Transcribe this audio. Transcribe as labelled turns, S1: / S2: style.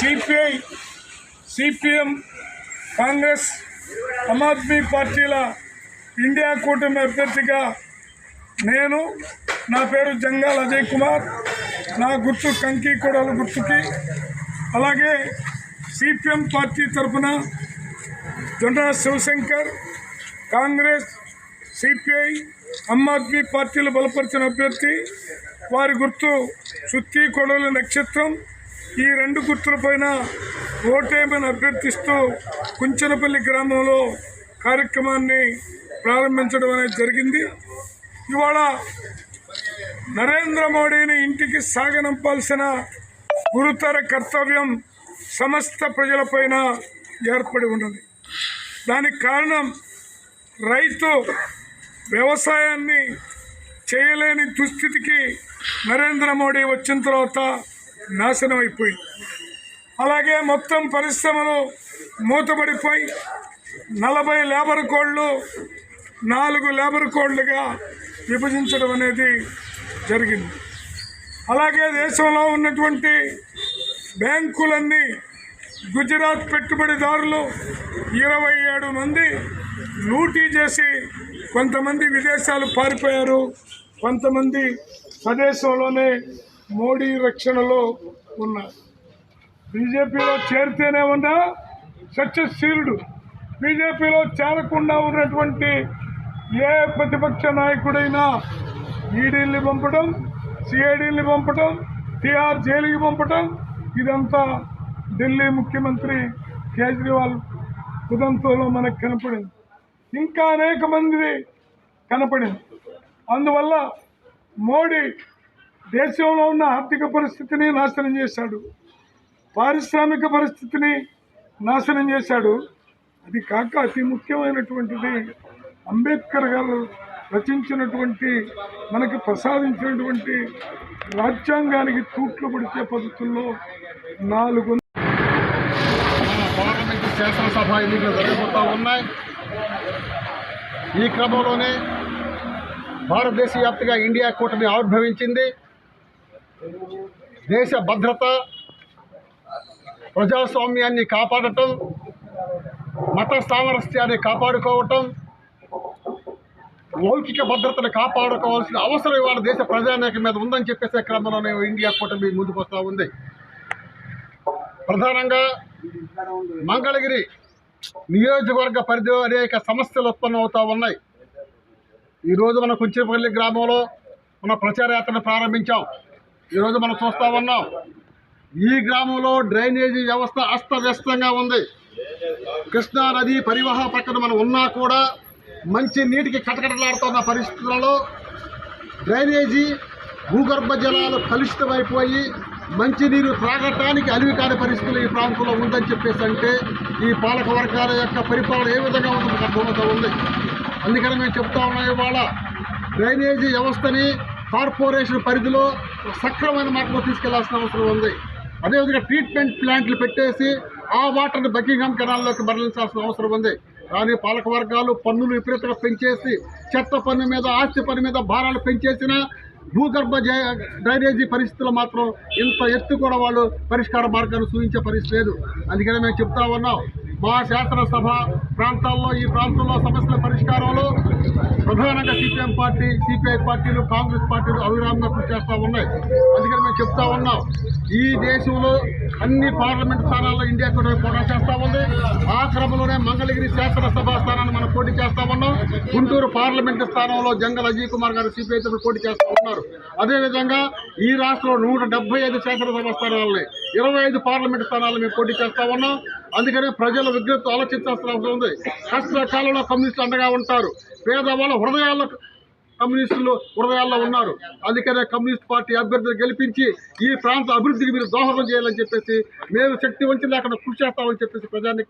S1: CPI, CPM, Congress, Aam Aadmi పార్టీల India కూటమి అభ్యర్థిగా నేను, నా పేరు జంగాల్ అజయ్ కుమార్, నా గుర్తు కంకి కొడల గుర్తుకి, అలాగే సిపిఎం పార్టీ తరఫున జొండా శివశంకర్, కాంగ్రెస్, సిపిఐ, ఆమ్ ఆద్మీ పార్టీలు బలపరిచిన అభ్యర్థి, వారి గుర్తు సుత్తి కొడవలి నక్షత్రం. ఈ రెండు గుర్తులపైన ఓటేమని అభ్యర్థిస్తూ కుంచనపల్లి గ్రామంలో కార్యక్రమాన్ని ప్రారంభించడం అనేది జరిగింది. ఇవాళ నరేంద్ర మోడీని ఇంటికి సాగనంపాల్సిన గురుతర కర్తవ్యం సమస్త ప్రజలపైన ఏర్పడి ఉన్నది. దానికి కారణం రైతు వ్యవసాయాన్ని చేయలేని దుస్థితికి నరేంద్ర మోడీ వచ్చిన తర్వాత నాశనం అయిపోయింది. అలాగే మొత్తం పరిశ్రమలు మూతపడిపోయి 40 లేబర్ కోడ్లు 4 లేబర్ కోడ్లుగా విభజించడం అనేది జరిగింది. అలాగే దేశంలో ఉన్నటువంటి బ్యాంకులన్నీ గుజరాత్ పెట్టుబడిదారులు 27 మంది లూటీ చేసి కొంతమంది విదేశాలు పారిపోయారు, కొంతమంది స్వదేశంలోనే మోడీ రక్షణలో ఉన్నారు. బీజేపీలో చేరితేనే ఉన్నా సత్యశీలుడు, బీజేపీలో చేరకుండా ఉన్నటువంటి ఏ ప్రతిపక్ష నాయకుడైనా ఈడీల్ని పంపడం, సిఐడీల్ని పంపడం, తిహార్ జైలుకి పంపడం, ఇదంతా ఢిల్లీ ముఖ్యమంత్రి కేజ్రీవాల్ ఉదంతంలో మనకు కనపడింది. ఇంకా అనేక మంది కనపడింది. అందువల్ల మోడీ దేశంలో ఉన్న ఆర్థిక పరిస్థితిని నాశనం చేశాడు, పారిశ్రామిక పరిస్థితిని నాశనం చేశాడు. అది కాక అతి ముఖ్యమైనటువంటిది అంబేద్కర్ గారు రచించినటువంటి, మనకి ప్రసాదించినటువంటి రాజ్యాంగానికి తూట్లు పడిచే పద్ధతుల్లో 4
S2: పార్లమెంటు శాసనసభ ఎన్నికలు జరగబోతూ ఉన్నాయి. ఈ క్రమంలోనే భారతదేశ వ్యాప్తంగా ఇండియా కూటమి ఆవిర్భవించింది. దేశ భద్రత, ప్రజాస్వామ్యాన్ని కాపాడటం, మత సామరస్యాన్ని కాపాడుకోవటం, లౌకిక భద్రతను కాపాడుకోవాల్సిన అవసరం ఇవాళ దేశ ప్రజానీకం మీద ఉందని చెప్పేసే క్రమంలోనే ఇండియా కూటమి ముందుకు వస్తూ ఉంది. ప్రధానంగా మంగళగిరి నియోజకవర్గ పరిధిలో అనేక సమస్యలు ఉత్పన్నం అవుతూ ఉన్నాయి. ఈరోజు మన కుంచనపల్లి గ్రామంలో మన ప్రచార యాత్రను ప్రారంభించాం. ఈరోజు మనం చూస్తూ ఉన్నాం, ఈ గ్రామంలో డ్రైనేజీ వ్యవస్థ అస్తవ్యస్తంగా ఉంది. కృష్ణా నది పరివాహ పక్కన మనం ఉన్నా కూడా మంచి నీటికి కటకటలాడుతున్న పరిస్థితులలో డ్రైనేజీ భూగర్భ జలాలు కలుషితమైపోయి మంచినీరు త్రాగటానికి అలివి కాని పరిస్థితులు ఈ ప్రాంతంలో ఉందని చెప్పేసి అంటే ఈ పాలక వర్గాల యొక్క పరిపాలన ఏ విధంగా ఉందో అర్థమవుతూ ఉంది. అందుకని మేము చెప్తా ఉన్నాం, ఇవాళ డ్రైనేజీ వ్యవస్థని కార్పొరేషన్ పరిధిలో సక్రమైన మార్గంలో తీసుకెళ్లాల్సిన అవసరం ఉంది. అదేవిధంగా ట్రీట్మెంట్ ప్లాంట్లు పెట్టేసి ఆ వాటర్ని బకింగ్హామ్ కెనాల్లోకి మరలించాల్సిన అవసరం ఉంది. కానీ పాలక వర్గాలు పన్నులు విపరీతంగా పెంచేసి చెత్త పన్ను మీద, ఆస్తి పన్ను మీద భారాలు పెంచేసిన భూగర్భ డ్రైనేజీ పరిస్థితులు మాత్రం ఇంత ఎత్తు కూడా వాళ్ళు పరిష్కార మార్గాన్ని సూచించే పరిస్థితి లేదు. అందుకని మేము చెప్తా ఉన్నాం, మా శాసనసభ ప్రాంతాల్లో ఈ ప్రాంతంలో సమస్యల పరిష్కారంలో ప్రధానంగా సిపిఎం పార్టీ, సిపిఐ పార్టీలు, కాంగ్రెస్ పార్టీలు అవిరామంగా కృషి చేస్తూ ఉన్నాయి. అందుకని మేము చెప్తా ఉన్నాం, ఈ దేశంలో అన్ని పార్లమెంట్ స్థానాల్లో ఇండియా కూడా పోటీ చేస్తూ ఉంది. ఆ క్రమంలోనే మంగళగిరి శాసనసభ స్థానాన్ని మనం పోటీ చేస్తూ ఉన్నాం. గుంటూరు పార్లమెంటు స్థానంలో జంగల్ అజయ్ కుమార్ గారు సిపిఐ తరఫున పోటీ చేస్తూ ఉన్నారు. అదేవిధంగా ఈ రాష్ట్రంలో 175 శాసనసభ స్థానాలని, 25 పార్లమెంటు స్థానాలను మేము పోటీ చేస్తూ ఉన్నాం. అందుకనే ప్రజల విజ్ఞప్తి ఆలోచించాల్సిన అవసరం ఉంది. కష్టకాలంలో కమ్యూనిస్టులు అండగా ఉంటారు, పేదవాళ్ళ కమ్యూనిస్టులు హృదయాల్లో ఉన్నారు. అందుకనే కమ్యూనిస్ట్ పార్టీ అభ్యర్థులు గెలిపించి ఈ ప్రాంత అభివృద్ధికి మీరు దోహదం చేయాలని చెప్పేసి మేము శక్తి వంచి లేకుండా కృషి చేస్తామని చెప్పేసి ప్రజానికి